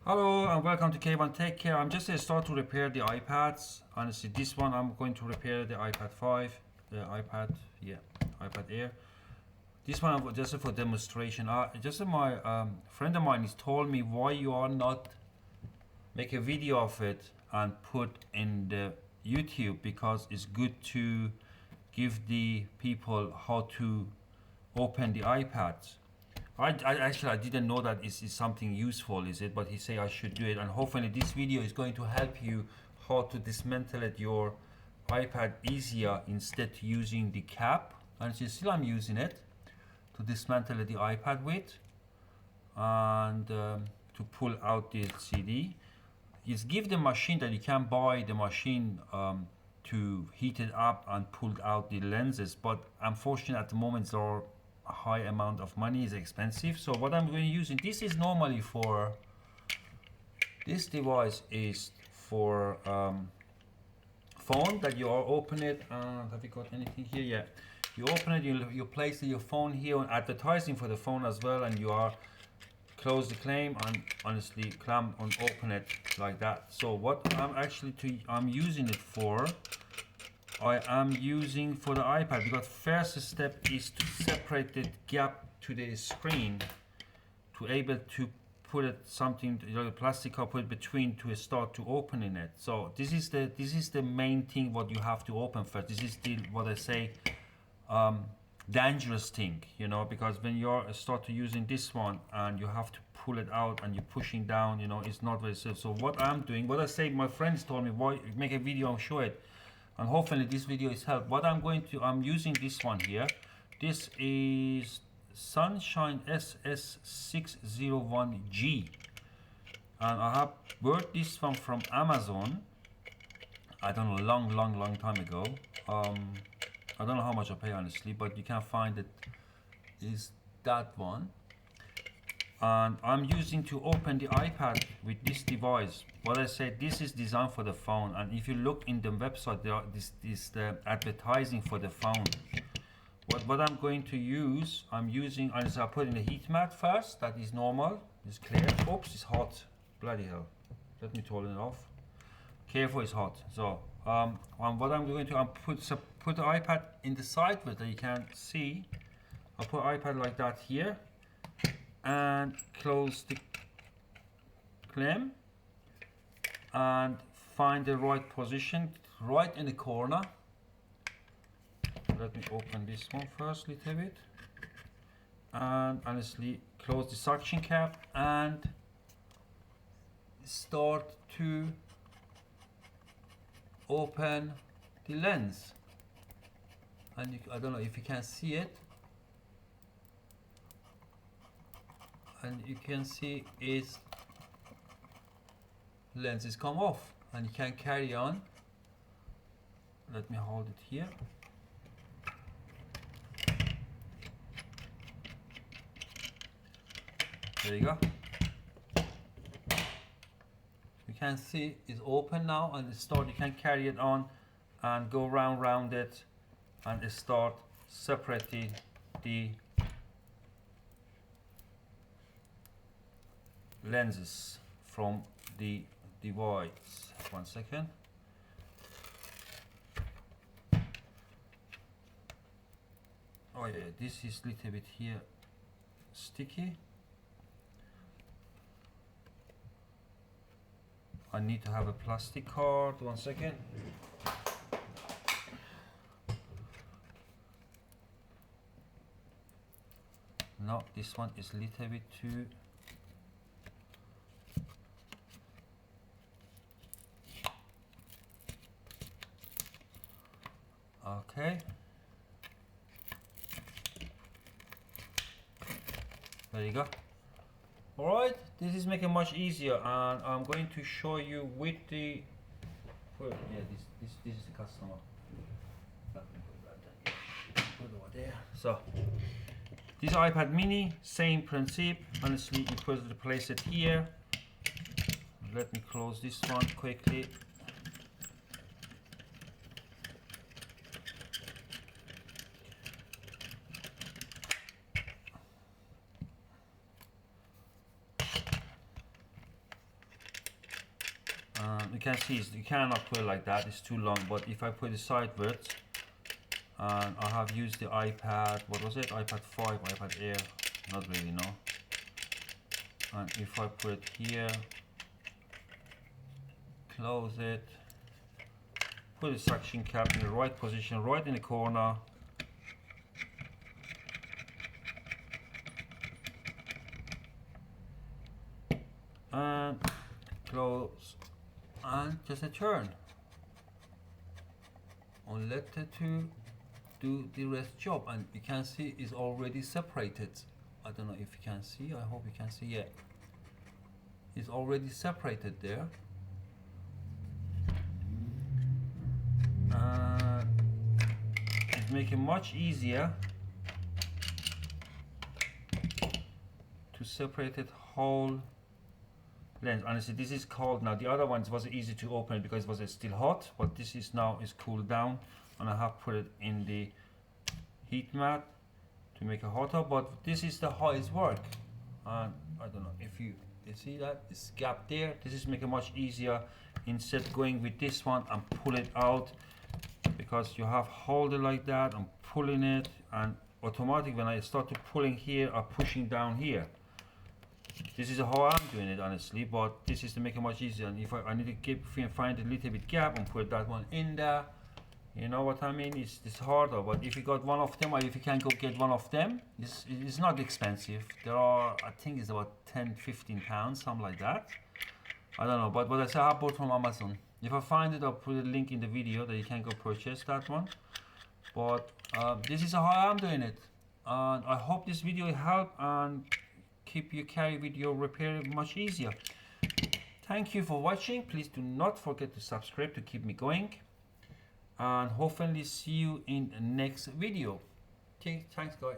Hello and welcome to K1 Take Care. I'm just going to start to repair the iPads. Honestly, this one I'm going to repair the iPad 5, the iPad Air. This one just for demonstration. Just my friend of mine has told me why you are not make a video of it and put in the YouTube, because it's good to give the people how to open the iPads. I actually I didn't know that is something useful, is it? But he say I should do it, and hopefully this video is going to help you how to dismantle it, your iPad easier instead of using the cap. And still I'm using it to dismantle the iPad with, and to pull out the CD. It's give the machine that you can buy the machine to heat it up and pull out the lenses, but unfortunately at the moment there are a high amount of money, is expensive. So what I'm going to use, and this is normally for this device is for phone that you are open it. Have you got anything here? Yeah, you open it, you place your phone here on advertising for the phone as well, and you are close the claim and honestly clamp and open it like that. So what I'm using it for, I am using for the iPad, because first step is to separate the gap to the screen to able to put it something, the plastic or put it between to start to opening it. So this is the main thing what you have to open first. This is the what I say dangerous thing, because when you start to using this one and you have to pull it out and you're pushing down, it's not very safe. So what I'm doing, what I say, my friends told me, why make a video and show it, and hopefully this video is help. What I'm using this one here. This is Sunshine SS601G, and I have bought this one from Amazon. I don't know, long time ago. I don't know how much I pay honestly, but you can find it is that one. And I'm using to open the iPad with this device. What I said, this is designed for the phone, and if you look in the website, there are this the advertising for the phone. What I'm going to use, I'm using, I put in the heat mat first. That is normal, it's clear. Oops, it's hot, bloody hell. Let me turn it off. Careful, it's hot. So what I'm going to put the iPad in the side with that you can see. I'll put iPad like that here and close the clamp and find the right position right in the corner. Let me open this one first a little bit, and honestly close the suction cap and start to open the lens. And I don't know if you can see it, and you can see its lenses come off, and you can carry on. Let me hold it here. There you go. You can see it's open now, and you can carry it on and go round it and start separating the lenses from the device. 1 second. Oh yeah, this is a little bit here sticky. I need to have a plastic card. 1 second. No, this one is a little bit too. Okay. There you go. Alright, this is making much easier, and I'm going to show you with the this is the customer. Let me put it over there. So this iPad mini, same principle. Honestly, you place it here. Let me close this one quickly. You can see you cannot put it like that, it's too long. But if I put it sideways, and I have used the iPad, what was it, iPad 5, iPad Air, not really, no. And if I put it here, close it, put the suction cap in the right position, right in the corner, and close, and just a turn, and let it to do the rest job. And you can see it's already separated. I don't know if you can see, I hope you can see. Yeah, it's already separated there. It's making much easier to separate it whole length. Honestly, this is cold now. The other ones was easy to open because it was still hot, but this is now is cooled down, and I have put it in the heat mat to make it hotter. But this is the how it's work, and I don't know if you see that this gap there. This is making much easier instead going with this one and pull it out, because you have hold it like that and pulling it, and automatic when I start to pulling here or pushing down here. This is how I'm doing it, honestly, but this is to make it much easier. And if I need to keep find a little bit gap and put that one in there, you know what I mean, it's harder. But if you got one of them, or if you can go get one of them, it's not expensive. There are, I think it's about 10-15 pounds, something like that, I don't know. But what I say, I bought from Amazon. If I find it, I'll put a link in the video that you can go purchase that one. But this is how I'm doing it, and I hope this video help and keep your carry with your repair much easier. Thank you for watching. Please do not forget to subscribe to keep me going, and hopefully see you in the next video. Okay, thanks guys.